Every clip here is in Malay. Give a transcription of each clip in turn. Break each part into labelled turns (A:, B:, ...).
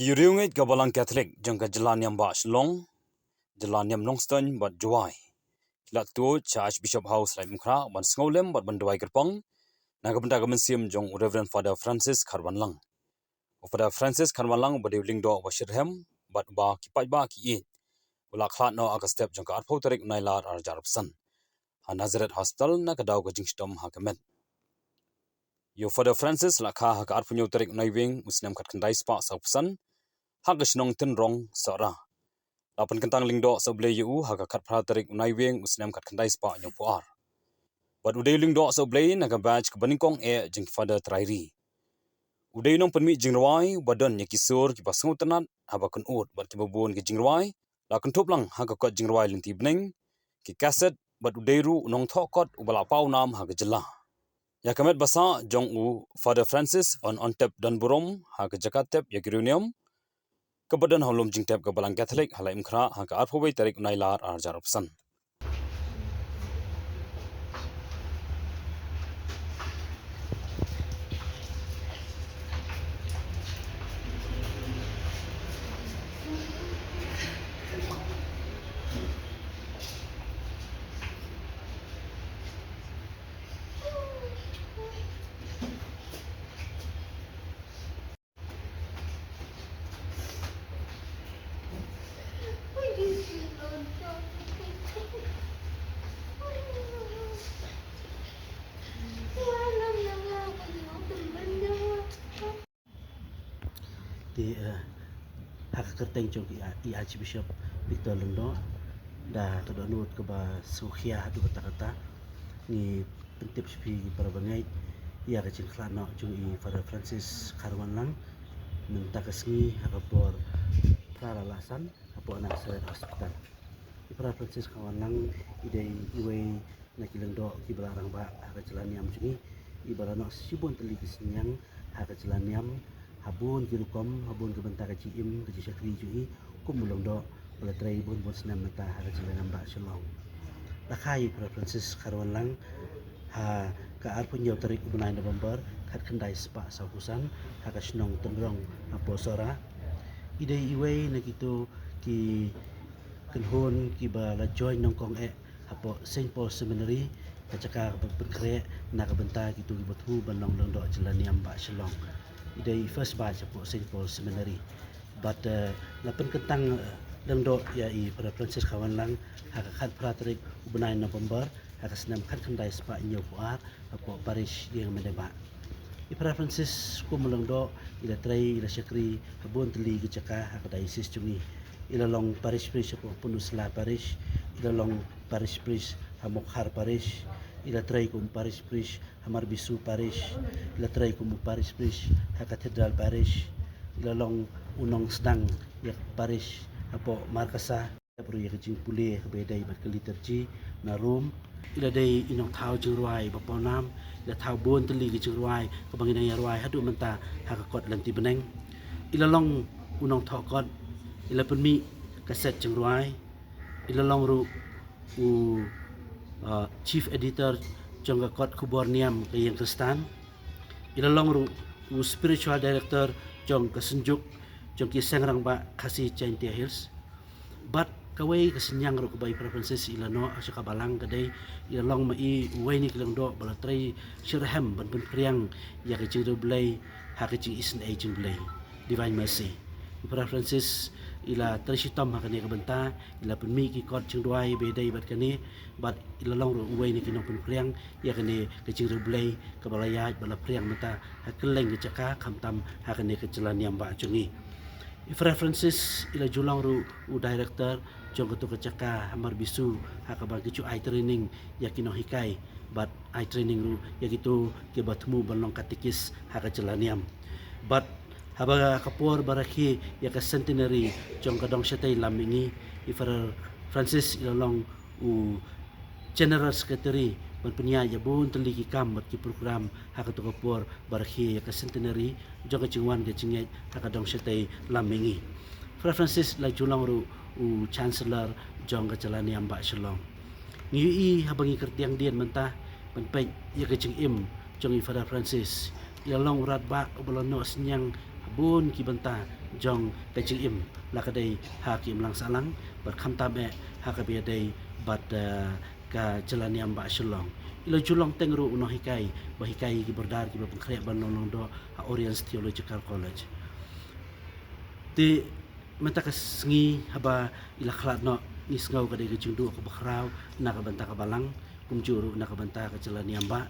A: Kiyuriungit kabalang Catholic jangka jelaniam ba Shlong, jelaniam Longston bat Juai. Kilat tu Archbishop House lai mukra ban Snowlem bat banduai gerpang. Naga benda kemensiam jong Reverend Father Francis Karwanlang. Father Francis Karwanlang badiuling do Washirhem bat ba kipai ba ki it. Ula klat no aga step jangka arpo tarik nailar arjarapsan. Nazareth Hospital na kadau ka jingstom hakamet. Yo Father Francis lakha haka arpunyo tarik naiwing muslim kat kendai spa saupusan. Haka shnong tin rong sara. Lapan kentang lingdo seble yu haka kat pratarik naiwing muslim kat kendai spa nyopuar. Bat udai lingdo seble naga batch ke baningkong jing Father Trairi. Udai nong penmi jingrawai badan yakisur ki basngu tenat haba kun ut bat ki babun ki jingrawai la kun toplang haka kot jingrawai linti bening ki kaset bat udai ru nong thokot ubala pau nam haka jela. Ya kamet basa jong Father Francis on tap dan burom haka jakatep yakirunium kebadan holom jingtep kebalang Catholic halai mkra haka arpobei tarik nailar arjarapsan.
B: Di hak kerteng jong i Archbishop Victor Lendo da tadonut ke ba sukhia du kata-kata ni pentip sepi para bangai ia kecil klano jong i Father Francis Karwanlang mentakasngi hakapor pralalasan apo Nazareth Hospital. I Father Francis Karwanlang idei iwe nakilendo ki belarang ba hak jelaniam jungi i barano sibon teli kisnyang hak jelaniam habun kirukom habun ke bentar kecil ke syakri jui kumulong do bala trai bun bun senam mata hak jalan ba Shalom lakai Father Francis Karwanlang ha ka arpun yo tarik 9 November kat kendai spa saukusan hak snong tenrong apo sora ide iwe nakitu ki kenhon ki bala join nongkong apo Saint Paul Seminary kacaka berkre nak bentar gitu betu banong do jalan ba Shalom idai first batch apo Saint Paul Seminary but lapan kentang lengdo ya i Father Francis Karwanlang hakakat pratrik 9 November hakas nam kat kendai spa nyo puar apo parish yang medeba i Father Francis ko melengdo ila trai ila syakri habun teli kecaka hakadai sis cungi ila long parish priest apo punusla parish ila long parish priest hamokhar parish ila trai kum parish priest Hamar Bisu parish ila trai kum parish priest ha cathedral parish ila long unong sedang yak parish apo markasa pro yak jing pule bedai bat liturgy na room ila dai inong thau jingruai baponam ila thau bon teli jingruai kabangina yarwai hadu menta ha ka kot lanti beneng ila long unong thokot ila penmi kaset jingruai ila long ru chief editor jongga kot kuborniam ke yang Kristan ilalong ru spiritual director jong kesenjuk jong ki sengrang ba kasih Chantia Hills but kawai kesenyang ru kubai Father Francis ilano asya kabalang kadai ilalong mai uwai ni kilang do bala trai shirham ban priang ya ke jing blai ha ke jing isen aging blai divine mercy Father Francis ila tersitam hakane kabenta ila penmi ki kot jingduai bedai bat kane bat ila long ro uwai ni kinong priang ya kane ke jing blai ke balaya bala priang mata hakeleng ke caka kamtam hakane ke jalan yang ba jungi Father Francis ila julang ru director jong ketu ke caka Hamar Bisu hakaba kicu ai training ya kinong hikai bat ai training ru ya gitu ke batmu balong katikis haka jalaniam but haba kapor baraki ya ka centenary jong kadong syatay lamingi i Father Francis ilalong general secretary ban penya ya bun teliki kam bat ki program hakatu kapor baraki ya ka centenary jong kacingwan ke cinget hakadong syatay lamingi Father Francis la julang ru chancellor jong ka jalani amba Shalom ngi habangi kertiang dian mentah ban pe ya ka cingim jong i Father Francis ilalong urat ba ubalono senyang bun ki benta jong kajing im la kadai ha kim lang salang bat kham tam e ha ka be dai bat ka jalan yang ba shalong ilo julong tengru uno hikai ba hikai ki bordar ki ba pengkhre ban long do ha Oriental Theological College ti menta ka sngi haba ila khlat no ni sngau ka de ka jingdu ko bakhrau na ka banta ka balang kum juru na ka banta ka jalan yang ba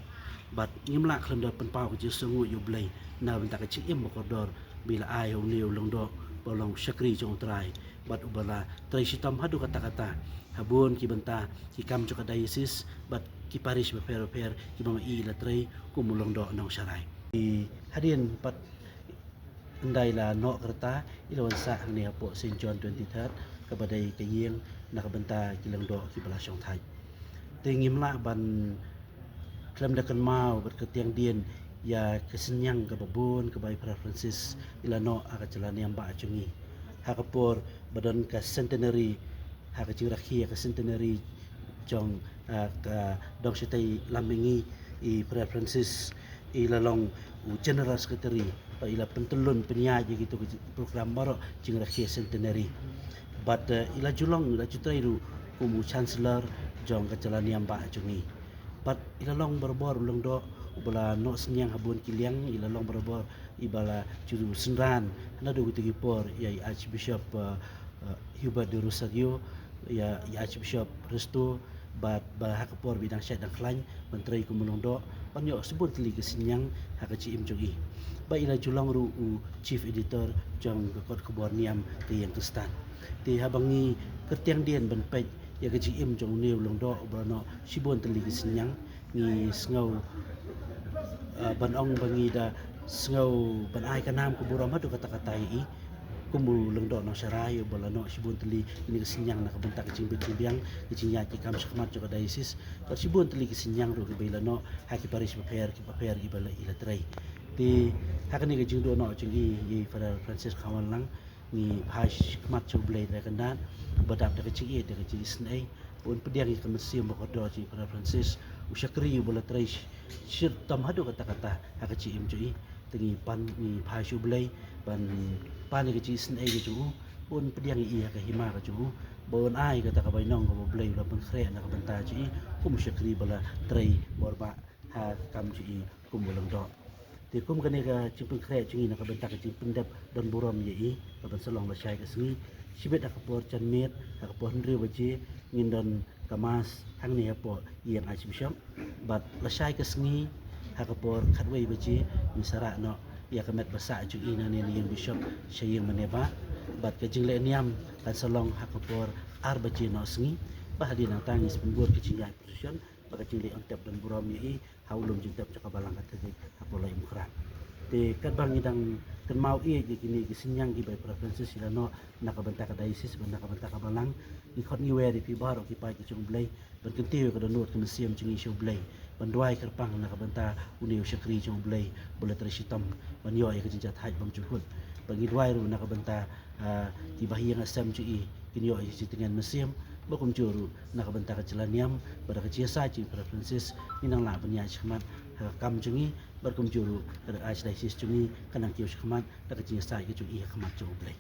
B: bat ngimla khlam do pen pau ka ju sungu yu blai na banta ka chim mo ko dor bila ai hong niu long do bolong syakri jong trai bat ubala trai sitam hadu kata-kata habun ki banta ki kam jo ka diocese bat ki parish be per ki mama i la trai kumulong do nong sarai hadian pat andai la no kerta ilawan sa ni apo St John 23 kabadai kayeng nakabanta kilang do ki bala syong thai tingim la ban klam da kan mau ber ketiang dien ya kesenyang ke babun ke bai Pra Francis ilano aka jalan yang ba acungi hakapor badan ka centenary haka jing rakhia ka centenary jong ka dong sitai lamingi i Pra Francis ilalong general secretary pa ila pentulun penyaji gitu program baru jing rakhia centenary but ila julong ila jutairu kumu chancellor jong ka jalan yang ba acungi but ilalong berbor ulung do ubala no senyang habun kiliang ilalong berbor ibala juru senran na do gitu gipor ya Archbishop Hubert de Rosario ya Archbishop Resto bat bahak por bidang syed dan klan menteri kumulong do panyo sebut li kesenyang hak ci im jogi ba ila julang ru chief editor jong kot kebor niam ke yang kestan ti habangi kertiang dien ban pej ya ke ci im jong new long do brano sibon teli kesenyang ni sngau ban ong bangi da sngau ban ai kanam kuburam hadu kata-kata i kumbu lengdo no sarai bola no sibun teli ini kesenyang nak bentak kecing biang kecing ya kam sakmat juga diocese per sibun teli kesenyang ro bila no haki paris paper ki bala ila trai ti hakani ke jing do no jing i Father Francis kawan lang ni hash kmat chu blai da kandan badap da kecing da kecing snai pun pediang ki kemesim ko do ji Father Francis usyakri bola trai shir tam hadu kata-kata hakaci im jui tengi pan ni pashu blai ban pan ni kecil sen ai kecu pun pediang iya ke hima kecu bon ai kata ka bainong ko blai la pen khre na ka banta ji kum syakri bala trai borba ha kam ji kum bolong do ti kum kane ka cipun khre ji na ka banta ka cipun dap don buram ye i ka ban salong la syai ka sni sibet ka por chan met ka por ndri baji ngin don kamas hang ni apo yang Archbishop bat la syai ka sni ha ka por khatwei baji misara no ya kamet basa ju ina ni yang bishop syaying maneba bat ka jingle niam kan salong hakapor arbaji no sngi bahadi nang tangis pembur ke jingai position baka jingle ontep dan buram yi haulum jintep cakabalang kata di apolai mukran te kat bang idang kan mau i ji kini kisinyang ki by Pra Francis silano nakabanta ka diocese ban nakabanta ka balang ni khot ni wer pi baro ki pai ki chung blai ban kentiu ka donot ka siam chung i show blai banduai kerpang nakabanta uniu syakri chung blai bola trisitam ban yo ya kejinjat haj bang juhud bagi duai ru nakabanta ki bahiyang asam chu i kini yo ji dengan mesim bakum juru nakabanta ka jelaniam pada keciasa ji Pra Francis minang la banya chmat kam jungi berkum juru ada archdiocese jungi kanang kios khmat ta keciasa ki chung i khmat chung blai